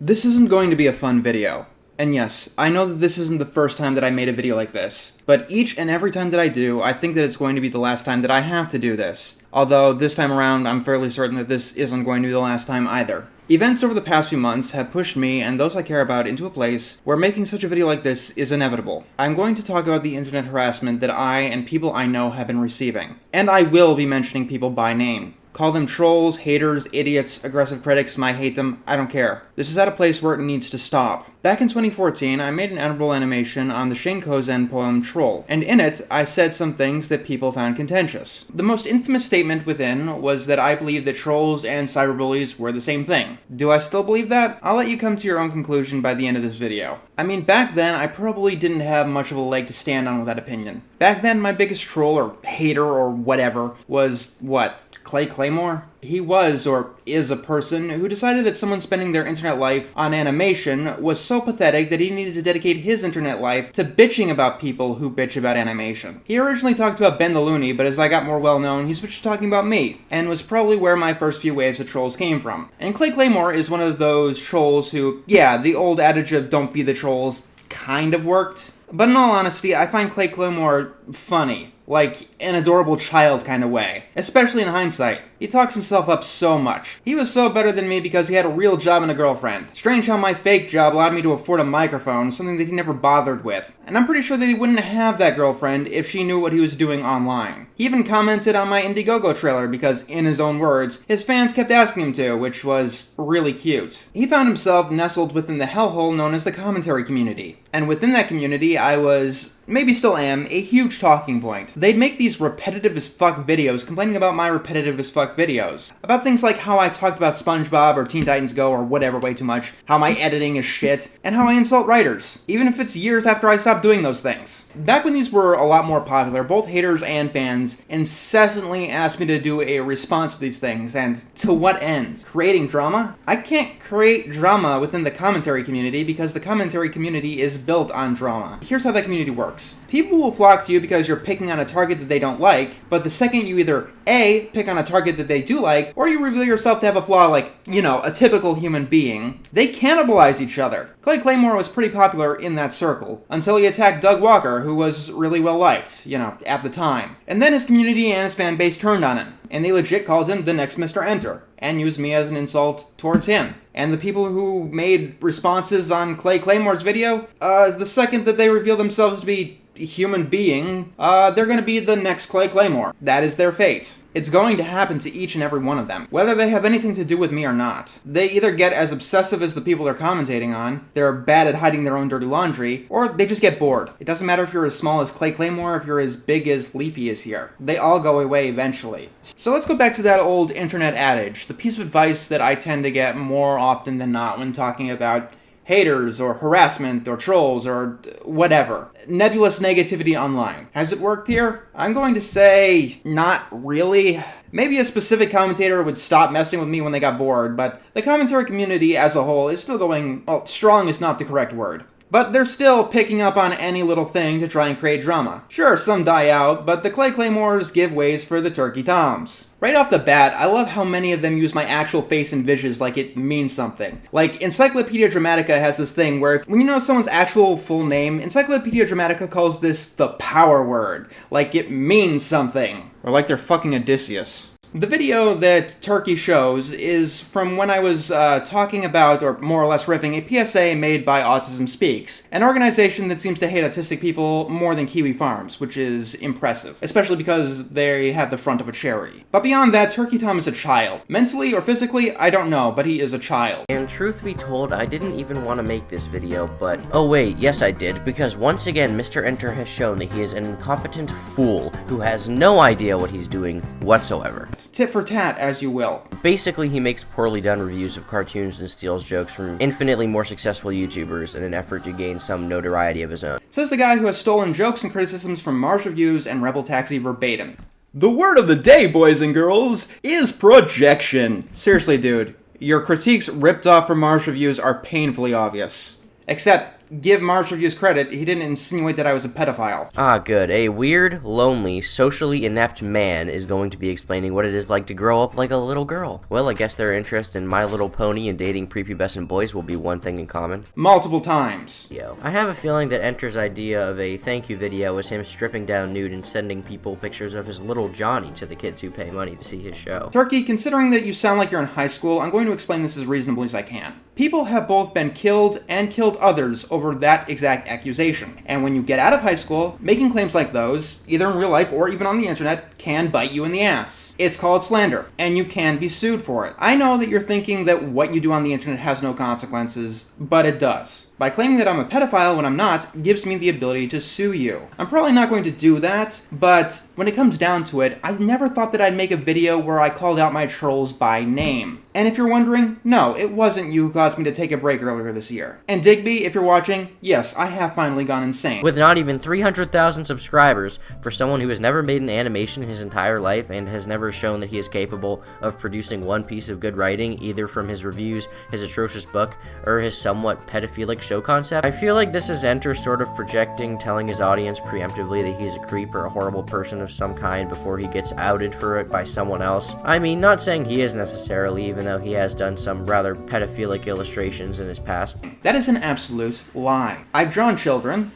This isn't going to be a fun video. And yes, I know that this isn't the first time that I made a video like this, but each and every time that I do, I think that it's going to be the last time that I have to do this. Although, this time around, I'm fairly certain that this isn't going to be the last time either. Events over the past few months have pushed me and those I care about into a place where making such a video like this is inevitable. I'm going to talk about the internet harassment that I and people I know have been receiving. And I will be mentioning people by name. Call them trolls, haters, idiots, aggressive critics, might hate them, I don't care. This is at a place where it needs to stop. Back in 2014, I made an editable animation on the Shane Kozen poem Troll, and in it, I said some things that people found contentious. The most infamous statement within was that I believed that trolls and cyberbullies were the same thing. Do I still believe that? I'll let you come to your own conclusion by the end of this video. I mean, back then, I probably didn't have much of a leg to stand on with that opinion. Back then, my biggest troll or hater or whatever was, what? Clay Claymore? He was, or is, a person who decided that someone spending their internet life on animation was so pathetic that he needed to dedicate his internet life to bitching about people who bitch about animation. He originally talked about Ben the Looney, but as I got more well-known, he switched to talking about me, and was probably where my first few waves of trolls came from. And Clay Claymore is one of those trolls who, yeah, the old adage of don't feed the trolls kind of worked. But in all honesty, I find Clay Claymore funny. Like, an adorable child kind of way. Especially in hindsight. He talks himself up so much. He was so better than me because he had a real job and a girlfriend. Strange how my fake job allowed me to afford a microphone, something that he never bothered with. And I'm pretty sure that he wouldn't have that girlfriend if she knew what he was doing online. He even commented on my Indiegogo trailer because, in his own words, his fans kept asking him to, which was really cute. He found himself nestled within the hellhole known as the commentary community. And within that community, I was, maybe still am, a huge talking point. They'd make these repetitive as fuck videos complaining about my repetitive as fuck videos. About things like how I talked about SpongeBob or Teen Titans Go or whatever way too much, how my editing is shit, and how I insult writers, even if it's years after I stopped doing those things. Back when these were a lot more popular, both haters and fans incessantly asked me to do a response to these things, and to what end? Creating drama? I can't create drama within the commentary community because the commentary community is built on drama. Here's how that community works. People will flock to you because you're picking on a target that they don't like, but the second you either A, pick on a target that they do like, or you reveal yourself to have a flaw like, you know, a typical human being, they cannibalize each other. Clay Claymore was pretty popular in that circle, until he attacked Doug Walker, who was really well liked, you know, at the time. And then his community and his fan base turned on him, and they legit called him the next Mr. Enter, and used me as an insult towards him. And the people who made responses on Clay Claymore's video, the second that they reveal themselves to be a human being, they're gonna be the next Clay Claymore. That is their fate. It's going to happen to each and every one of them, whether they have anything to do with me or not. They either get as obsessive as the people they're commentating on, they're bad at hiding their own dirty laundry, or they just get bored. It doesn't matter if you're as small as Clay Claymore, if you're as big as Leafy is here. They all go away eventually. So let's go back to that old internet adage, the piece of advice that I tend to get more often than not when talking about haters, or harassment, or trolls, or whatever. Nebulous negativity online. Has it worked here? I'm going to say, not really. Maybe a specific commentator would stop messing with me when they got bored, but the commentary community as a whole is still going, well, strong is not the correct word. But they're still picking up on any little thing to try and create drama. Sure, some die out, but the Clay Claymores give ways for the Turkey Toms. Right off the bat, I love how many of them use my actual face and visage like it means something. Like, Encyclopedia Dramatica has this thing where when you know someone's actual full name, Encyclopedia Dramatica calls this the power word. Like it means something. Or like they're fucking Odysseus. The video that Turkey shows is from when I was talking about, or more or less riffing, a PSA made by Autism Speaks, an organization that seems to hate autistic people more than Kiwi Farms, which is impressive, especially because they have the front of a charity. But beyond that, Turkey Tom is a child. Mentally or physically, I don't know, but he is a child. And truth be told, I didn't even want to make this video, but oh wait, yes I did, because once again, Mr. Enter has shown that he is an incompetent fool who has no idea what he's doing whatsoever. Tit for tat, as you will. Basically, he makes poorly done reviews of cartoons and steals jokes from infinitely more successful YouTubers in an effort to gain some notoriety of his own. Says the guy who has stolen jokes and criticisms from Mars Reviews and Rebel Taxi verbatim. The word of the day, boys and girls, is projection. Seriously, dude, your critiques ripped off from Mars Reviews are painfully obvious. Except, give Mars Reviews credit, he didn't insinuate that I was a pedophile. Ah, good. A weird, lonely, socially inept man is going to be explaining what it is like to grow up like a little girl. Well, I guess their interest in My Little Pony and dating prepubescent boys will be one thing in common. Multiple times. Yo. I have a feeling that Enter's idea of a thank you video was him stripping down nude and sending people pictures of his little Johnny to the kids who pay money to see his show. Turkey, considering that you sound like you're in high school, I'm going to explain this as reasonably as I can. People have both been killed and killed others over that exact accusation. And when you get out of high school, making claims like those, either in real life or even on the internet, can bite you in the ass. It's called slander, and you can be sued for it. I know that you're thinking that what you do on the internet has no consequences, but it does. By claiming that I'm a pedophile when I'm not, gives me the ability to sue you. I'm probably not going to do that, but when it comes down to it, I never thought that I'd make a video where I called out my trolls by name. And if you're wondering, no, it wasn't you who caused me to take a break earlier this year. And Digby, if you're watching, yes, I have finally gone insane. With not even 300,000 subscribers, for someone who has never made an animation his entire life and has never shown that he is capable of producing one piece of good writing, either from his reviews, his atrocious book, or his somewhat pedophilic show concept, I feel like this is Enter sort of projecting, telling his audience preemptively that he's a creep or a horrible person of some kind before he gets outed for it by someone else. I mean, not saying he is necessarily, even though he has done some rather pedophilic illustrations in his past. That is an absolute lie. I've drawn children,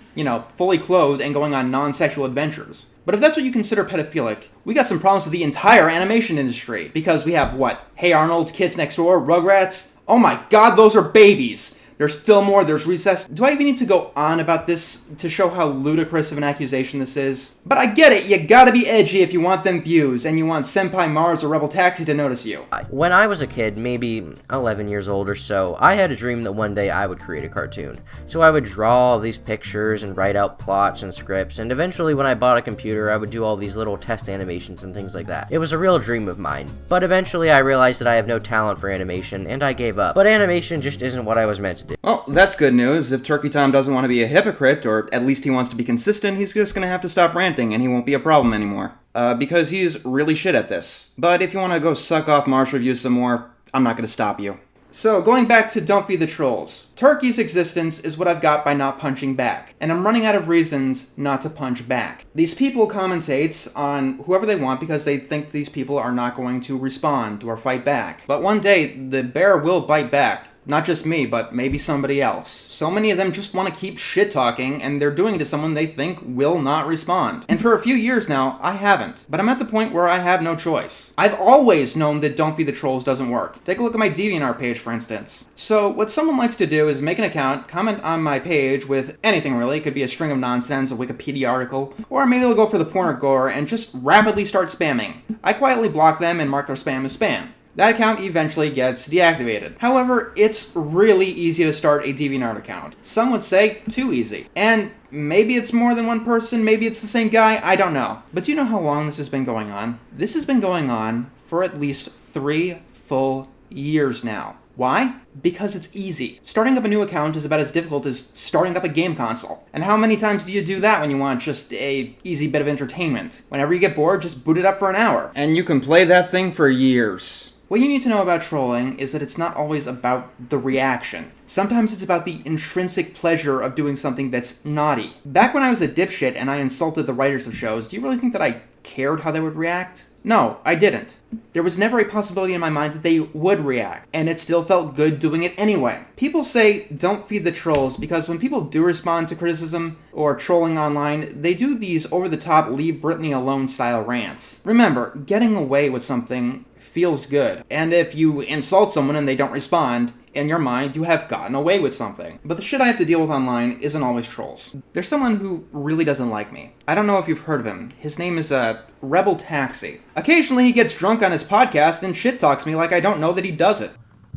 fully clothed and going on non-sexual adventures. But if that's what you consider pedophilic, we got some problems with the entire animation industry. Because we have what? Hey Arnold, Kids Next Door, Rugrats? Oh my god, those are babies! There's Fillmore, there's Recess. Do I even need to go on about this to show how ludicrous of an accusation this is? But I get it, you gotta be edgy if you want them views, and you want Senpai Mars or Rebel Taxi to notice you. When I was a kid, maybe 11 years old or so, I had a dream that one day I would create a cartoon. So I would draw all these pictures and write out plots and scripts, and eventually when I bought a computer, I would do all these little test animations and things like that. It was a real dream of mine. But eventually I realized that I have no talent for animation, and I gave up. But animation just isn't what I was meant to do. Well, that's good news. If Turkey Tom doesn't want to be a hypocrite, or at least he wants to be consistent, he's just going to have to stop ranting and he won't be a problem anymore. Because he's really shit at this. But if you want to go suck off Mars Reviews some more, I'm not going to stop you. So, going back to Don't Feed the Trolls. Turkey's existence is what I've got by not punching back. And I'm running out of reasons not to punch back. These people commentate on whoever they want because they think these people are not going to respond or fight back. But one day, the bear will bite back. Not just me, but maybe somebody else. So many of them just want to keep shit-talking, and they're doing it to someone they think will not respond. And for a few years now, I haven't. But I'm at the point where I have no choice. I've always known that Don't Feed the Trolls doesn't work. Take a look at my DeviantArt page, for instance. So, what someone likes to do is make an account, comment on my page with anything really. It could be a string of nonsense, a Wikipedia article, or maybe they'll go for the porn or gore and just rapidly start spamming. I quietly block them and mark their spam as spam. That account eventually gets deactivated. However, it's really easy to start a DeviantArt account. Some would say too easy. And maybe it's more than one person, maybe it's the same guy, I don't know. But do you know how long this has been going on? This has been going on for at least 3 full years now. Why? Because it's easy. Starting up a new account is about as difficult as starting up a game console. And how many times do you do that when you want just a easy bit of entertainment? Whenever you get bored, just boot it up for an hour. And you can play that thing for years. What you need to know about trolling is that it's not always about the reaction. Sometimes it's about the intrinsic pleasure of doing something that's naughty. Back when I was a dipshit and I insulted the writers of shows, do you really think that I cared how they would react? No, I didn't. There was never a possibility in my mind that they would react, and it still felt good doing it anyway. People say don't feed the trolls because when people do respond to criticism or trolling online, they do these over-the-top leave Britney alone style rants. Remember, getting away with something feels good. And if you insult someone and they don't respond, in your mind, you have gotten away with something. But the shit I have to deal with online isn't always trolls. There's someone who really doesn't like me. I don't know if you've heard of him. His name is, Rebel Taxi. Occasionally he gets drunk on his podcast and shit talks me like I don't know that he does it.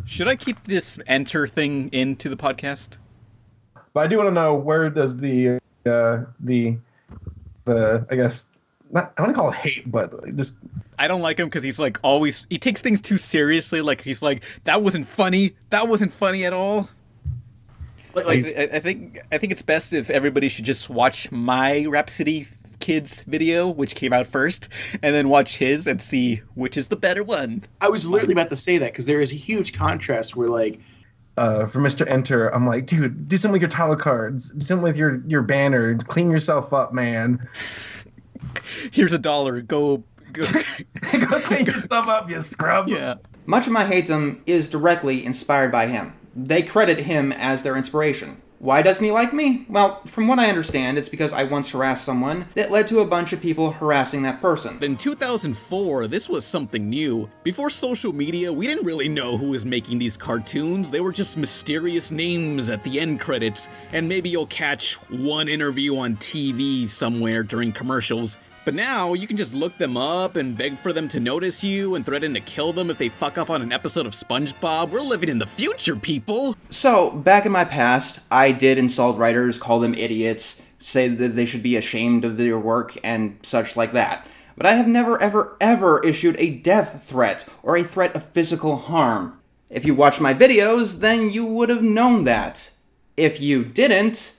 Should I keep this enter thing into the podcast? But I do want to know, where does the I guess, not, I don't call it hate, but just... I don't like him because he's like always, he takes things too seriously. Like he's like, that wasn't funny at all. Like I think it's best if everybody should just watch my Rhapsody Kids video, which came out first, and then watch his and see which is the better one. I was literally about to say that because there is a huge contrast where, like, for Mr. Enter, I'm like, dude, do something with your title cards. Do something with your banner. Clean yourself up, man. Here's $1. Go. Go clean yourself up, you scrub. Yeah. Much of my hateum is directly inspired by him. They credit him as their inspiration. Why doesn't he like me? Well, from what I understand, it's because I once harassed someone that led to a bunch of people harassing that person. In 2004, this was something new. Before social media, we didn't really know who was making these cartoons. They were just mysterious names at the end credits, and maybe you'll catch one interview on TV somewhere during commercials. But now, you can just look them up and beg for them to notice you and threaten to kill them if they fuck up on an episode of SpongeBob. We're living in the future, people! So, back in my past, I did insult writers, call them idiots, say that they should be ashamed of their work, and such like that. But I have never, ever, ever issued a death threat or a threat of physical harm. If you watched my videos, then you would have known that. If you didn't,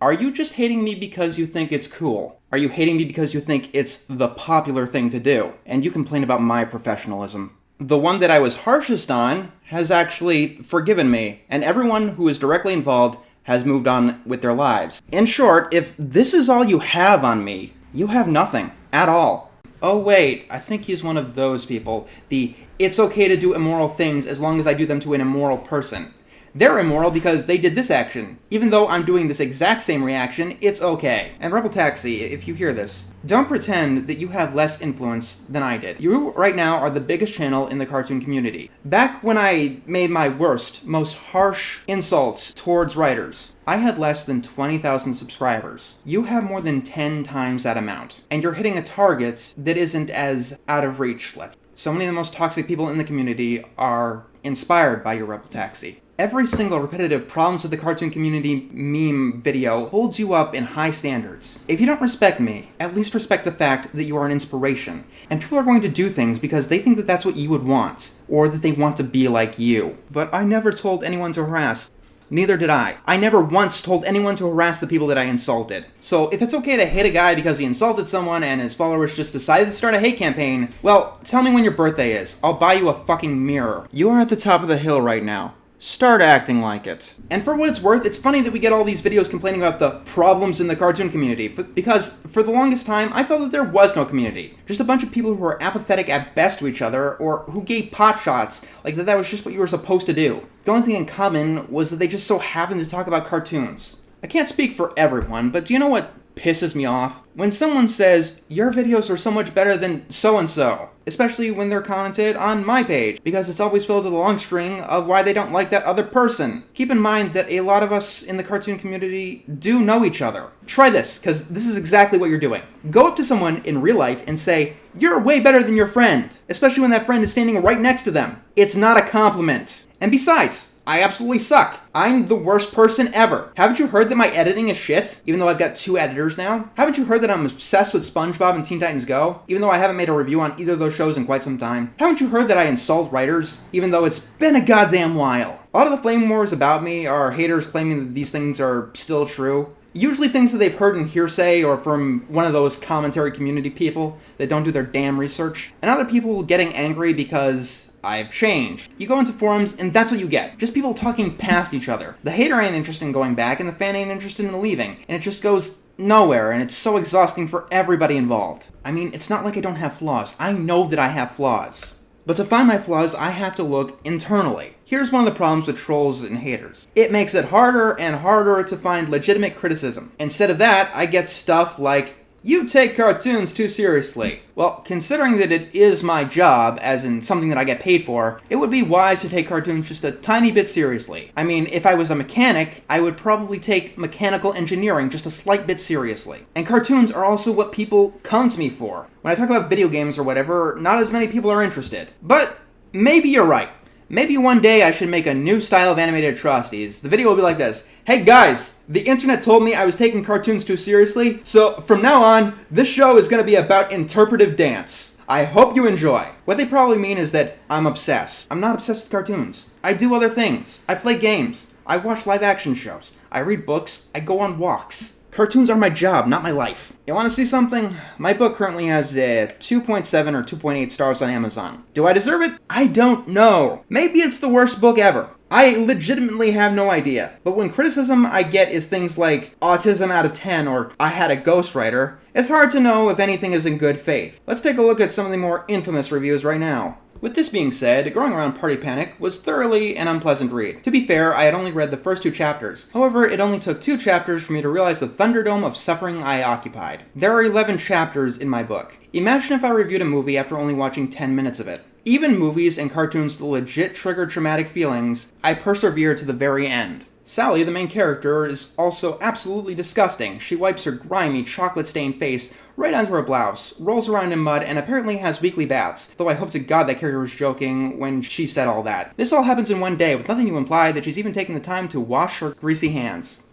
are you just hating me because you think it's cool? Are you hating me because you think it's the popular thing to do? And you complain about my professionalism. The one that I was harshest on has actually forgiven me, and everyone who is directly involved has moved on with their lives. In short, if this is all you have on me, you have nothing at all. Oh wait, I think he's one of those people. The it's okay to do immoral things as long as I do them to an immoral person. They're immoral because they did this action. Even though I'm doing this exact same reaction, it's okay. And Rebel Taxi, if you hear this, don't pretend that you have less influence than I did. You right now are the biggest channel in the cartoon community. Back when I made my worst, most harsh insults towards writers, I had less than 20,000 subscribers. You have more than 10 times that amount. And you're hitting a target that isn't as out of reach, So many of the most toxic people in the community are inspired by your Rebel Taxi. Every single repetitive problems with the cartoon community meme video holds you up in high standards. If you don't respect me, at least respect the fact that you are an inspiration. And people are going to do things because they think that that's what you would want, or that they want to be like you. But I never told anyone to harass. Neither did I. I never once told anyone to harass the people that I insulted. So if it's okay to hate a guy because he insulted someone and his followers just decided to start a hate campaign, well, tell me when your birthday is. I'll buy you a fucking mirror. You are at the top of the hill right now. Start acting like it. And for what it's worth, it's funny that we get all these videos complaining about the problems in the cartoon community, because for the longest time, I felt that there was no community. Just a bunch of people who were apathetic at best to each other, or who gave pot shots, like that was just what you were supposed to do. The only thing in common was that they just so happened to talk about cartoons. I can't speak for everyone, but do you know what pisses me off? When someone says, your videos are so much better than so-and-so, especially when they're commented on my page, because it's always filled with a long string of why they don't like that other person. Keep in mind that a lot of us in the cartoon community do know each other. Try this, because this is exactly what you're doing. Go up to someone in real life and say, you're way better than your friend, especially when that friend is standing right next to them. It's not a compliment. And besides, I absolutely suck. I'm the worst person ever. Haven't you heard that my editing is shit, even though I've got 2 editors now? Haven't you heard that I'm obsessed with SpongeBob and Teen Titans Go, even though I haven't made a review on either of those shows in quite some time? Haven't you heard that I insult writers, even though it's been a goddamn while? A lot of the flame wars about me are haters claiming that these things are still true. Usually things that they've heard in hearsay or from one of those commentary community people that don't do their damn research. And other people getting angry because I've changed. You go into forums and that's what you get. Just people talking past each other. The hater ain't interested in going back and the fan ain't interested in leaving. And it just goes nowhere and it's so exhausting for everybody involved. I mean, it's not like I don't have flaws. I know that I have flaws. But to find my flaws, I have to look internally. Here's one of the problems with trolls and haters. It makes it harder and harder to find legitimate criticism. Instead of that, I get stuff like, you take cartoons too seriously. Well, considering that it is my job, as in something that I get paid for, it would be wise to take cartoons just a tiny bit seriously. I mean, if I was a mechanic, I would probably take mechanical engineering just a slight bit seriously. And cartoons are also what people come to me for. When I talk about video games or whatever, not as many people are interested. But maybe you're right. Maybe one day I should make a new style of animated atrocities. The video will be like this. Hey guys, the internet told me I was taking cartoons too seriously, so from now on, this show is going to be about interpretive dance. I hope you enjoy. What they probably mean is that I'm obsessed. I'm not obsessed with cartoons. I do other things. I play games. I watch live action shows. I read books. I go on walks. Cartoons are my job, not my life. You want to see something? My book currently has 2.7 or 2.8 stars on Amazon. Do I deserve it? I don't know. Maybe it's the worst book ever. I legitimately have no idea. But when criticism I get is things like autism out of 10 or I had a ghostwriter, it's hard to know if anything is in good faith. Let's take a look at some of the more infamous reviews right now. With this being said, Growing Around Party Panic was thoroughly an unpleasant read. To be fair, I had only read the first 2 chapters. However, it only took 2 chapters for me to realize the Thunderdome of suffering I occupied. There are 11 chapters in my book. Imagine if I reviewed a movie after only watching 10 minutes of it. Even movies and cartoons that legit trigger traumatic feelings, I persevere to the very end. Sally, the main character, is also absolutely disgusting. She wipes her grimy, chocolate-stained face right onto her blouse, rolls around in mud, and apparently has weekly baths, though I hope to God that character was joking when she said all that. This all happens in one day, with nothing to imply that she's even taken the time to wash her greasy hands.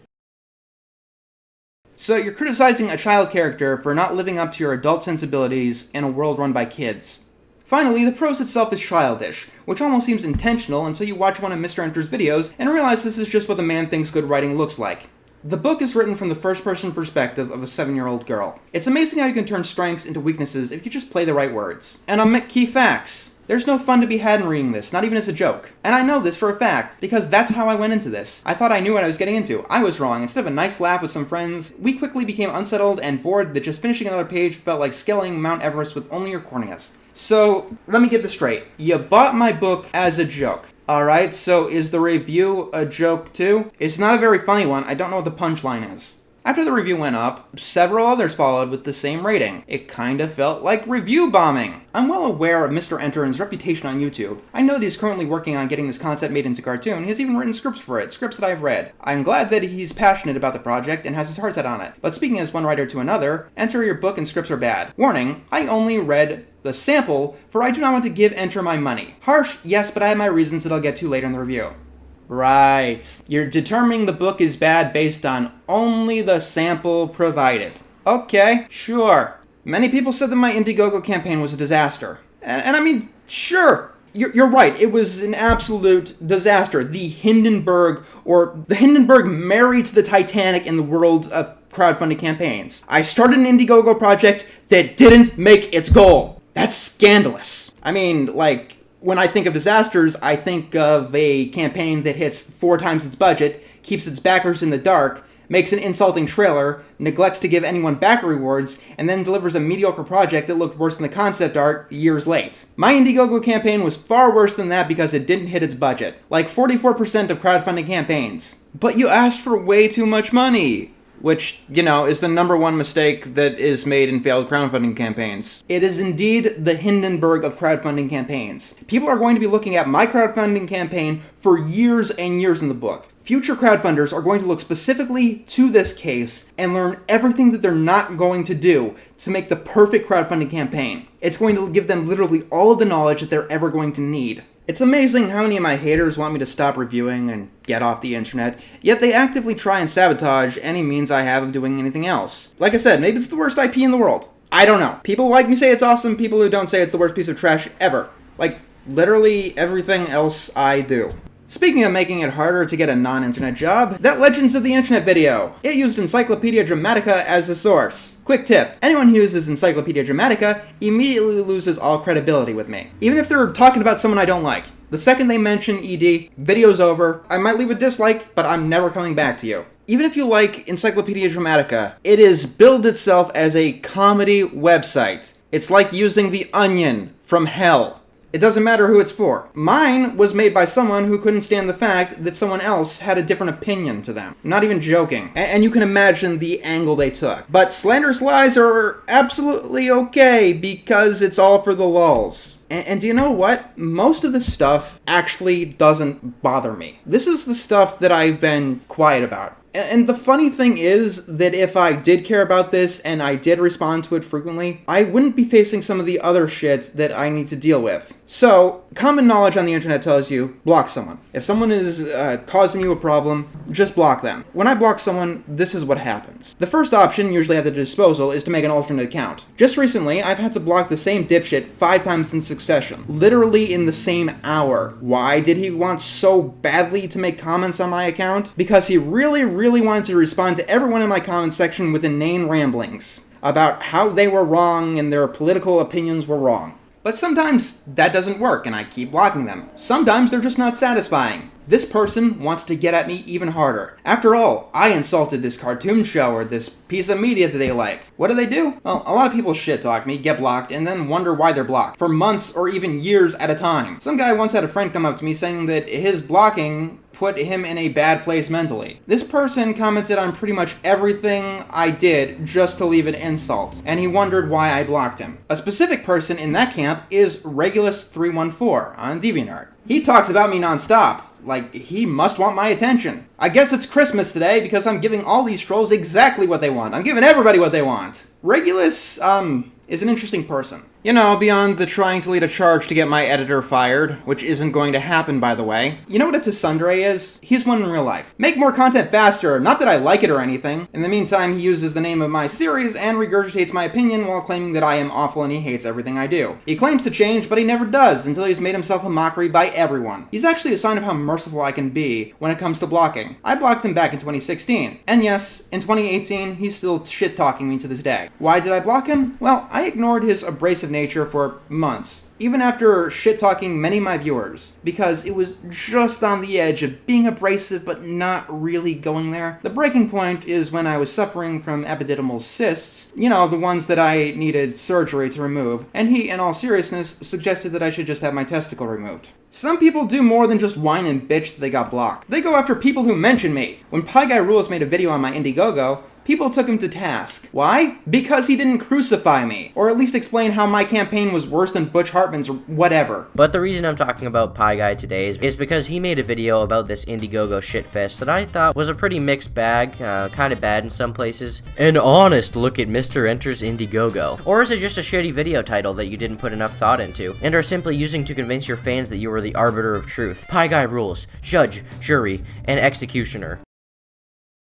So you're criticizing a child character for not living up to your adult sensibilities in a world run by kids. Finally, the prose itself is childish, which almost seems intentional until you watch one of Mr. Enter's videos and realize this is just what the man thinks good writing looks like. The book is written from the first-person perspective of a 7-year-old girl. It's amazing how you can turn strengths into weaknesses if you just play the right words. And I'll make key facts. There's no fun to be had in reading this, not even as a joke. And I know this for a fact, because that's how I went into this. I thought I knew what I was getting into. I was wrong. Instead of a nice laugh with some friends, we quickly became unsettled and bored that just finishing another page felt like scaling Mount Everest with only your corneas. So, let me get this straight. You bought my book as a joke. Alright, so is the review a joke too? It's not a very funny one. I don't know what the punchline is. After the review went up, several others followed with the same rating. It kinda felt like review bombing. I'm well aware of Mr. Enter and his reputation on YouTube. I know that he's currently working on getting this concept made into cartoon. He has even written scripts for it, scripts that I've read. I'm glad that he's passionate about the project and has his heart set on it. But speaking as one writer to another, Enter, your book and scripts are bad. Warning, I only read the sample, for I do not want to give Enter my money. Harsh, yes, but I have my reasons that I'll get to later in the review. Right. You're determining the book is bad based on only the sample provided. Okay, sure. Many people said that my Indiegogo campaign was a disaster. And I mean, sure. You're right, it was an absolute disaster. The Hindenburg married to the Titanic in the world of crowdfunding campaigns. I started an Indiegogo project that didn't make its goal. That's scandalous. I mean, like, when I think of disasters, I think of a campaign that hits 4 times its budget, keeps its backers in the dark, makes an insulting trailer, neglects to give anyone backer rewards, and then delivers a mediocre project that looked worse than the concept art years late. My Indiegogo campaign was far worse than that because it didn't hit its budget, like 44% of crowdfunding campaigns. But you asked for way too much money. Which, you know, is the #1 mistake that is made in failed crowdfunding campaigns. It is indeed the Hindenburg of crowdfunding campaigns. People are going to be looking at my crowdfunding campaign for years and years in the book. Future crowdfunders are going to look specifically to this case and learn everything that they're not going to do to make the perfect crowdfunding campaign. It's going to give them literally all of the knowledge that they're ever going to need. It's amazing how many of my haters want me to stop reviewing and get off the internet, yet they actively try and sabotage any means I have of doing anything else. Like I said, maybe it's the worst IP in the world. I don't know. People like me say it's awesome, people who don't say it's the worst piece of trash ever. Like, literally everything else I do. Speaking of making it harder to get a non-internet job, that Legends of the Internet video. It used Encyclopedia Dramatica as the source. Quick tip, anyone who uses Encyclopedia Dramatica immediately loses all credibility with me. Even if they're talking about someone I don't like. The second they mention ED, video's over. I might leave a dislike, but I'm never coming back to you. Even if you like Encyclopedia Dramatica, it is billed itself as a comedy website. It's like using The Onion from hell. It doesn't matter who it's for. Mine was made by someone who couldn't stand the fact that someone else had a different opinion to them. Not even joking. And you can imagine the angle they took. But slanderous lies are absolutely okay because it's all for the lulz. And do you know what? Most of this stuff actually doesn't bother me. This is the stuff that I've been quiet about. And the funny thing is that if I did care about this and I did respond to it frequently, I wouldn't be facing some of the other shit that I need to deal with. So, common knowledge on the internet tells you, block someone. If someone is causing you a problem, just block them. When I block someone, this is what happens. The first option, usually at the disposal, is to make an alternate account. Just recently, I've had to block the same dipshit 5 times in succession. Literally in the same hour. Why did he want so badly to make comments on my account? Because he really wanted to respond to everyone in my comment section with inane ramblings about how they were wrong and their political opinions were wrong. But sometimes that doesn't work and I keep blocking them. Sometimes they're just not satisfying. This person wants to get at me even harder. After all, I insulted this cartoon show or this piece of media that they like. What do? Well, a lot of people shit talk me, get blocked, and then wonder why they're blocked, for months or even years at a time. Some guy once had a friend come up to me saying that his blocking put him in a bad place mentally. This person commented on pretty much everything I did just to leave an insult, and he wondered why I blocked him. A specific person in that camp is Regulus314 on DeviantArt. He talks about me nonstop, like he must want my attention. I guess it's Christmas today because I'm giving all these trolls exactly what they want. I'm giving everybody what they want. Regulus, is an interesting person. You know, beyond the trying to lead a charge to get my editor fired, which isn't going to happen, by the way. You know what a tsundere is? He's one in real life. Make more content faster, not that I like it or anything. In the meantime, he uses the name of my series and regurgitates my opinion while claiming that I am awful and he hates everything I do. He claims to change, but he never does until he's made himself a mockery by everyone. He's actually a sign of how merciful I can be when it comes to blocking. I blocked him back in 2016. And yes, in 2018, he's still shit-talking me to this day. Why did I block him? Well, I ignored his abrasive nature for months, even after shit-talking many of my viewers, because it was just on the edge of being abrasive but not really going there. The breaking point is when I was suffering from epididymal cysts, you know, the ones that I needed surgery to remove, and he, in all seriousness, suggested that I should just have my testicle removed. Some people do more than just whine and bitch that they got blocked. They go after people who mention me. When PieGuyRules made a video on my Indiegogo, people took him to task. Why? Because he didn't crucify me, or at least explain how my campaign was worse than Butch Hartman's or whatever. But the reason I'm talking about PieGuy today is because he made a video about this Indiegogo shitfest that I thought was a pretty mixed bag, kind of bad in some places. An honest look at Mr. Enters Indiegogo. Or is it just a shitty video title that you didn't put enough thought into, and are simply using to convince your fans that you are the arbiter of truth? PieGuyRules, judge, jury, and executioner.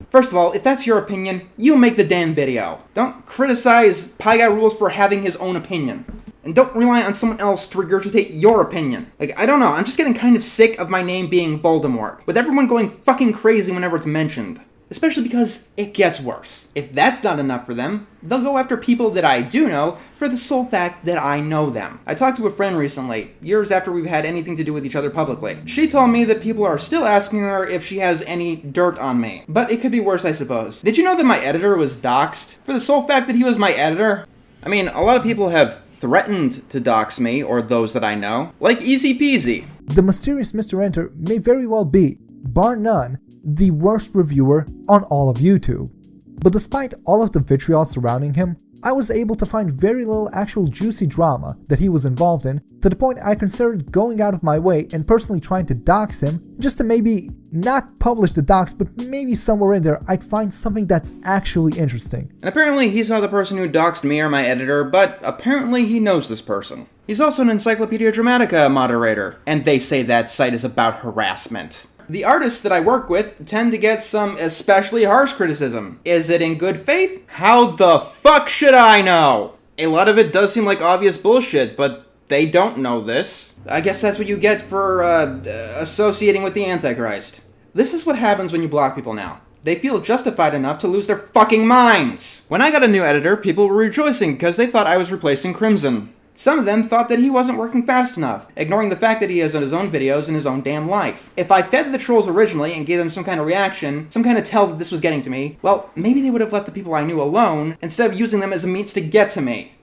First of all, if that's your opinion, you make the damn video. Don't criticize PieGuyRules for having his own opinion. And don't rely on someone else to regurgitate your opinion. Like, I don't know, I'm just getting kind of sick of my name being Voldemort, with everyone going fucking crazy whenever it's mentioned. Especially because it gets worse. If that's not enough for them, they'll go after people that I do know for the sole fact that I know them. I talked to a friend recently, years after we've had anything to do with each other publicly. She told me that people are still asking her if she has any dirt on me. But it could be worse, I suppose. Did you know that my editor was doxxed? For the sole fact that he was my editor? I mean, a lot of people have threatened to dox me, or those that I know. Like easy peasy. The mysterious Mr. Enter may very well be, bar none, the worst reviewer on all of YouTube. But despite all of the vitriol surrounding him, I was able to find very little actual juicy drama that he was involved in, to the point I considered going out of my way and personally trying to dox him, just to maybe not publish the dox, but maybe somewhere in there I'd find something that's actually interesting. And apparently he's not the person who doxed me or my editor, but apparently he knows this person. He's also an Encyclopedia Dramatica moderator, and they say that site is about harassment. The artists that I work with tend to get some especially harsh criticism. Is it in good faith? How the fuck should I know? A lot of it does seem like obvious bullshit, but they don't know this. I guess that's what you get for associating with the Antichrist. This is what happens when you block people now. They feel justified enough to lose their fucking minds. When I got a new editor, people were rejoicing because they thought I was replacing Crimson. Some of them thought that he wasn't working fast enough, ignoring the fact that he has his own videos and his own damn life. If I fed the trolls originally and gave them some kind of reaction, some kind of tell that this was getting to me, well, maybe they would have left the people I knew alone instead of using them as a means to get to me.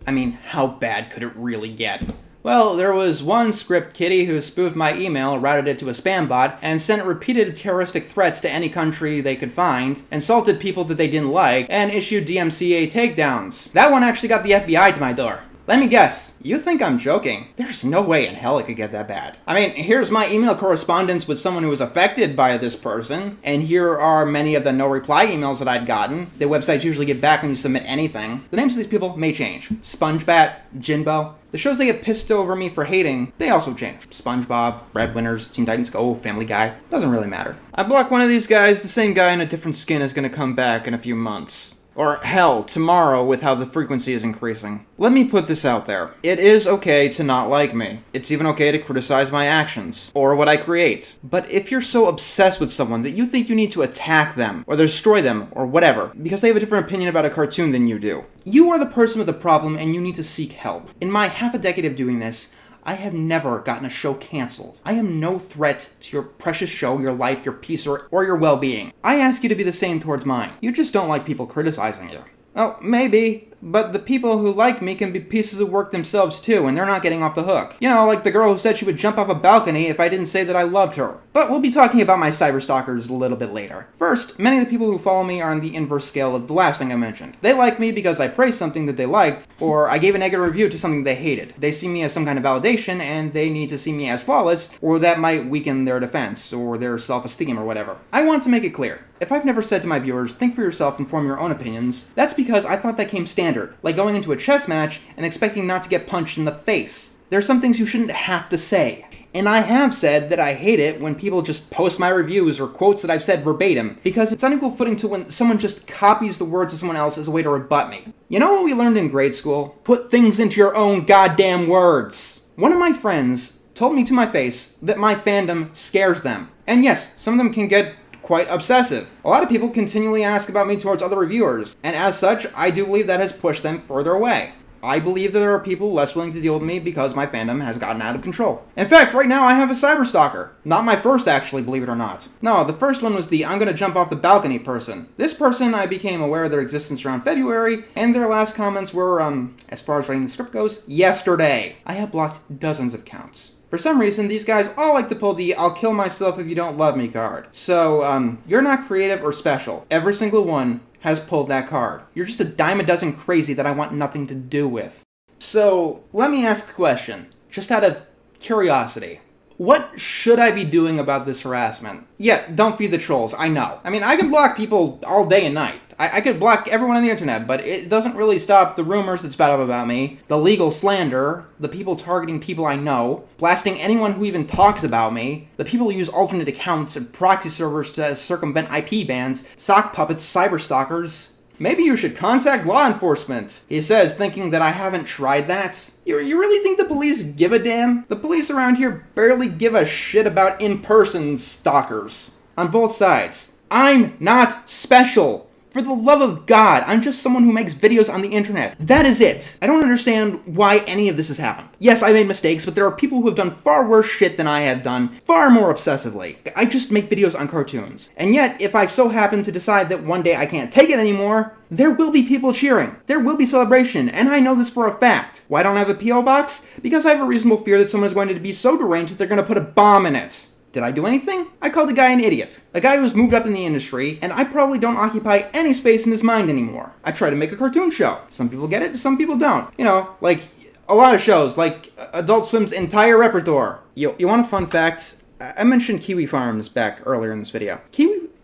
I mean, how bad could it really get? Well, there was one script kiddie who spoofed my email, routed it to a spam bot, and sent repeated terroristic threats to any country they could find, insulted people that they didn't like, and issued DMCA takedowns. That one actually got the FBI to my door. Let me guess, you think I'm joking? There's no way in hell it could get that bad. I mean, here's my email correspondence with someone who was affected by this person, and here are many of the no-reply emails that I'd gotten. The websites usually get back when you submit anything. The names of these people may change. SpongeBat, Jinbo. The shows they get pissed over me for hating, they also change. SpongeBob, Breadwinners, Teen Titans Go, Family Guy. Doesn't really matter. I block one of these guys, the same guy in a different skin is gonna come back in a few months. Or hell, tomorrow with how the frequency is increasing. Let me put this out there. It is okay to not like me. It's even okay to criticize my actions, or what I create. But if you're so obsessed with someone that you think you need to attack them, or destroy them, or whatever, because they have a different opinion about a cartoon than you do, you are the person with the problem and you need to seek help. In my half a decade of doing this, I have never gotten a show canceled. I am no threat to your precious show, your life, your peace, or your well-being. I ask you to be the same towards mine. You just don't like people criticizing you. Well, maybe, but the people who like me can be pieces of work themselves too, and they're not getting off the hook. You know, like the girl who said she would jump off a balcony if I didn't say that I loved her. But we'll be talking about my cyberstalkers a little bit later. First, many of the people who follow me are on the inverse scale of the last thing I mentioned. They like me because I praised something that they liked, or I gave a negative review to something they hated. They see me as some kind of validation, and they need to see me as flawless, or that might weaken their defense, or their self-esteem, or whatever. I want to make it clear. If I've never said to my viewers, think for yourself and form your own opinions, that's because I thought that came standard, like going into a chess match and expecting not to get punched in the face. There are some things you shouldn't have to say. And I have said that I hate it when people just post my reviews or quotes that I've said verbatim, because it's on equal footing to when someone just copies the words of someone else as a way to rebut me. You know what we learned in grade school? Put things into your own goddamn words. One of my friends told me to my face that my fandom scares them. And yes, some of them can get quite obsessive. A lot of people continually ask about me towards other reviewers, and as such, I do believe that has pushed them further away. I believe that there are people less willing to deal with me because my fandom has gotten out of control. In fact, right now I have a cyberstalker. Not my first, actually, believe it or not. No, the first one was the I'm gonna jump off the balcony person. This person, I became aware of their existence around February, and their last comments were, as far as writing the script goes, yesterday. I have blocked dozens of accounts. For some reason, these guys all like to pull the I'll kill myself if you don't love me card. So, you're not creative or special. Every single one has pulled that card. You're just a dime a dozen crazy that I want nothing to do with. So, let me ask a question, just out of curiosity. What should I be doing about this harassment? Yeah, don't feed the trolls, I know. I mean, I can block people all day and night. I could block everyone on the internet, but it doesn't really stop the rumors that spout up about me, the legal slander, the people targeting people I know, blasting anyone who even talks about me, the people who use alternate accounts and proxy servers to circumvent IP bans, sock puppets, cyberstalkers. Maybe you should contact law enforcement, he says, thinking that I haven't tried that. You really think the police give a damn? The police around here barely give a shit about in-person stalkers. On both sides. I'm not special. For the love of God, I'm just someone who makes videos on the internet. That is it. I don't understand why any of this has happened. Yes, I made mistakes, but there are people who have done far worse shit than I have done, far more obsessively. I just make videos on cartoons. And yet, if I so happen to decide that one day I can't take it anymore, there will be people cheering. There will be celebration, and I know this for a fact. Why don't I have a P.O. box? Because I have a reasonable fear that someone is going to be so deranged that they're going to put a bomb in it. Did I do anything? I called a guy an idiot. A guy who's moved up in the industry, and I probably don't occupy any space in his mind anymore. I try to make a cartoon show. Some people get it, some people don't. You know, like a lot of shows, like Adult Swim's entire repertoire. You want a fun fact? I mentioned Kiwi Farms back earlier in this video.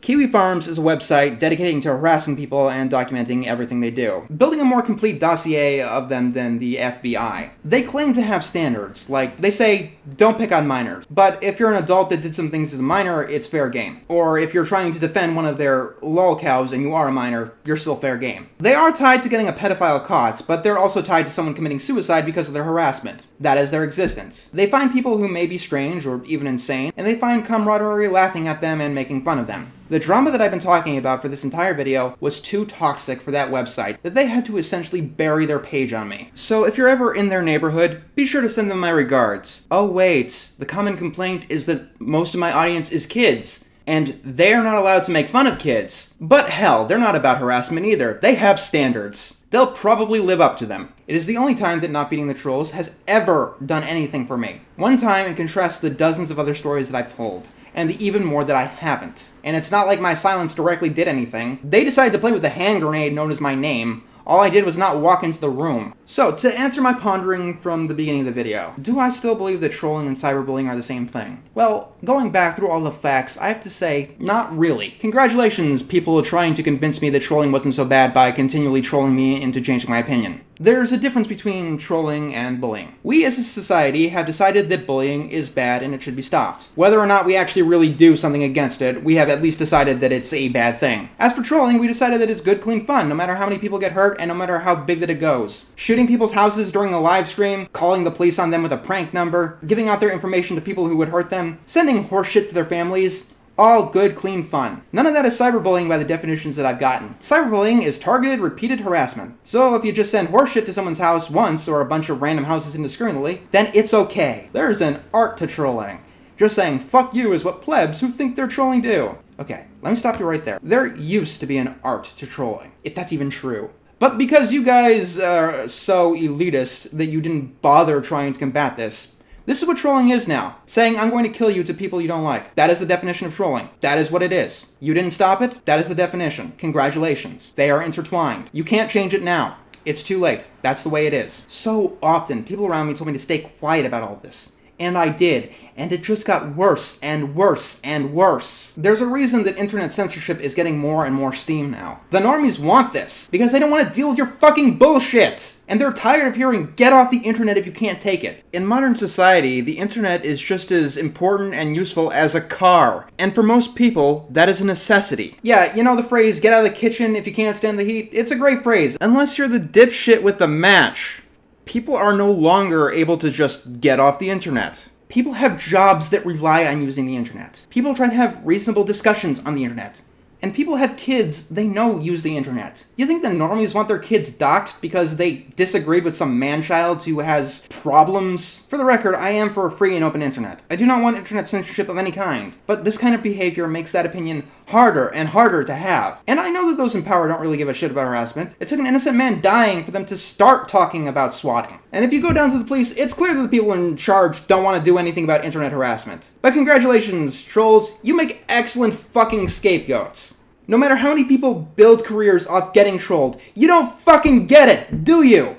Kiwi Farms is a website dedicating to harassing people and documenting everything they do, building a more complete dossier of them than the FBI. They claim to have standards, like, they say, don't pick on minors, but if you're an adult that did some things as a minor, it's fair game. Or if you're trying to defend one of their lol cows and you are a minor, you're still fair game. They are tied to getting a pedophile caught, but they're also tied to someone committing suicide because of their harassment. That is their existence. They find people who may be strange or even insane, and they find camaraderie laughing at them and making fun of them. The drama that I've been talking about for this entire video was too toxic for that website that they had to essentially bury their page on me. So if you're ever in their neighborhood, be sure to send them my regards. Oh wait, the common complaint is that most of my audience is kids, and they're not allowed to make fun of kids. But hell, they're not about harassment either. They have standards. They'll probably live up to them. It is the only time that not feeding the trolls has ever done anything for me. One time, in contrast to the dozens of other stories that I've told, and the even more that I haven't. And it's not like my silence directly did anything. They decided to play with the hand grenade known as my name. All I did was not walk into the room. So, to answer my pondering from the beginning of the video, do I still believe that trolling and cyberbullying are the same thing? Well, going back through all the facts, I have to say, not really. Congratulations, people trying to convince me that trolling wasn't so bad by continually trolling me into changing my opinion. There's a difference between trolling and bullying. We as a society have decided that bullying is bad and it should be stopped. Whether or not we actually really do something against it, we have at least decided that it's a bad thing. As for trolling, we decided that it's good, clean fun, no matter how many people get hurt and no matter how big that it goes. Shooting people's houses during a live stream, calling the police on them with a prank number, giving out their information to people who would hurt them, sending horseshit to their families, All good, clean fun. None of that is cyberbullying by the definitions that I've gotten. Cyberbullying is targeted, repeated harassment. So if you just send horseshit to someone's house once or a bunch of random houses indiscriminately, then it's okay. There's an art to trolling. Just saying fuck you is what plebs who think they're trolling do. Okay, let me stop you right there. There used to be an art to trolling, if that's even true. But because you guys are so elitist that you didn't bother trying to combat this, this is what trolling is now. Saying I'm going to kill you to people you don't like. That is the definition of trolling. That is what it is. You didn't stop it? That is the definition. Congratulations. They are intertwined. You can't change it now. It's too late. That's the way it is. So often, people around me told me to stay quiet about all this. And I did. And it just got worse and worse and worse. There's a reason that internet censorship is getting more and more steam now. The normies want this, because they don't want to deal with your fucking bullshit! And they're tired of hearing, get off the internet if you can't take it. In modern society, the internet is just as important and useful as a car. And for most people, that is a necessity. Yeah, you know the phrase, get out of the kitchen if you can't stand the heat? It's a great phrase, unless you're the dipshit with the match. People are no longer able to just get off the internet. People have jobs that rely on using the internet. People try to have reasonable discussions on the internet. And people have kids they know use the internet. You think the normies want their kids doxxed because they disagreed with some man-child who has problems? For the record, I am for a free and open internet. I do not want internet censorship of any kind. But this kind of behavior makes that opinion harder and harder to have. And I know that those in power don't really give a shit about harassment. It took an innocent man dying for them to start talking about swatting. And if you go down to the police, it's clear that the people in charge don't want to do anything about internet harassment. But congratulations, trolls, you make excellent fucking scapegoats. No matter how many people build careers off getting trolled, you don't fucking get it, do you?